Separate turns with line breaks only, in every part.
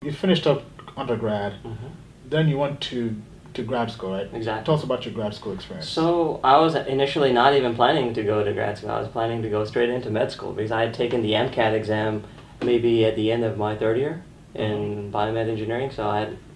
you finished up undergrad,
Mm-hmm.
then you went to grad school, right?
Exactly.
Tell us about your grad school experience.
So I was initially not even planning to go to grad school. I was planning to go straight into med school because I had taken the MCAT exam maybe at the end of my third year in biomed engineering. So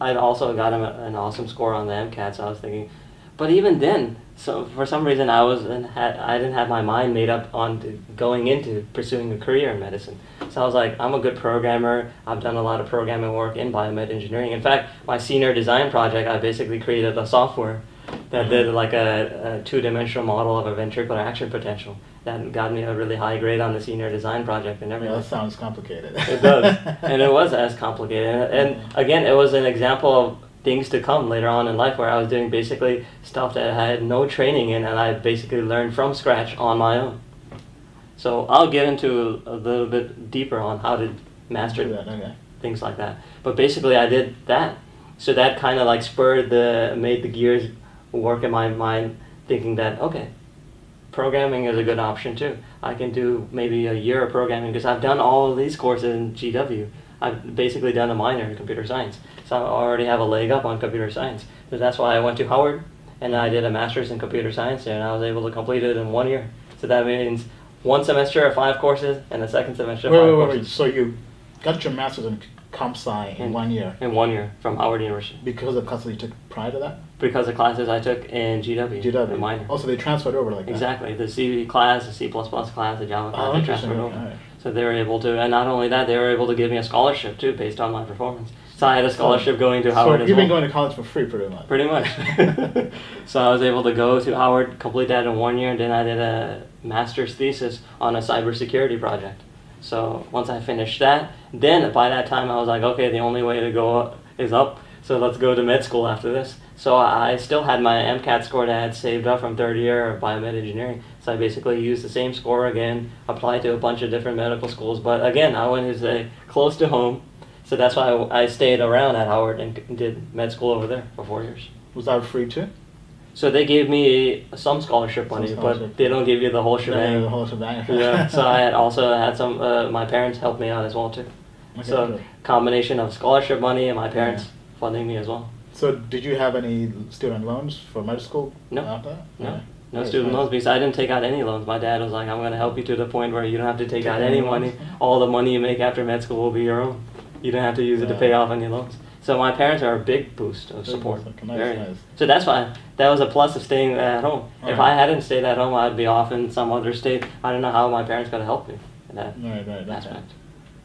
I'd also got an awesome score on the MCAT. So I was thinking, but even then, so for some reason I didn't have my mind made up on going into pursuing a career in medicine. So I was like, I'm a good programmer. I've done a lot of programming work in biomed engineering. In fact, my senior design project, I basically created a software that did like a two-dimensional model of a ventricular action potential. That got me a really high grade on the senior design project and everything.
Yeah, that sounds complicated.
It does, and it was as complicated. And again, it was an example of things to come later on in life where I was doing basically stuff that I had no training in and I basically learned from scratch on my own. So I'll get into a little bit deeper on how to master things like that. But basically I did that. So that kind of like made the gears work in my mind thinking that, okay, programming is a good option too. I can do maybe a year of programming because I've done all of these courses in GW. I've basically done a minor in computer science. So I already have a leg up on computer science. So that's why I went to Howard and I did a master's in computer science and I was able to complete it in 1 year. So that means one semester of 5 courses and the second semester of 5 courses.
Wait. So you got your master's in comp sci in 1 year?
In 1 year from Howard University.
Because of classes you took prior to that?
Because of classes I took in GW.
GW.
The minor.
Oh, so they transferred over like that?
Exactly. The C class, the C++ class, the Java class, they transferred over.
Right.
So they were able to, and not only that, they were able to give me a scholarship too based on my performance. So I had a scholarship going to Howard as well.
So you've been going to college for free pretty much?
Pretty much. So I was able to go to Howard, complete that in 1 year, and then I did a master's thesis on a cybersecurity project. So once I finished that, then by that time I was like, okay, the only way to go up is up, so let's go to med school after this. So I still had my MCAT score that I had saved up from third year of biomed engineering. So I basically used the same score again, applied to a bunch of different medical schools. But again, I went to stay close to home. So that's why I stayed around at Howard and did med school over there for 4 years.
Was that free too?
So they gave me some scholarship money, but they don't give you the whole shebang.
The whole shebang.
Yeah. So I had also had some, my parents helped me out as well too.
Okay,
So
good.
combination of scholarship money and my parents funding me as well.
So did you have any student loans for medical school?
No.
After?
No. No
Nice,
student
nice.
loans because I didn't take out any loans. My dad was like, I'm going to help you to the point where you don't have to take out any money. All the money you make after med school will be your own. You don't have to use it to pay off any loans. So my parents are a big boost of support.
Okay, nice.
So that's why that was a plus of staying at home. If
Right.
I hadn't stayed at home, I'd be off in some other state. I don't know how my parents could have helped me in that
Right.
aspect.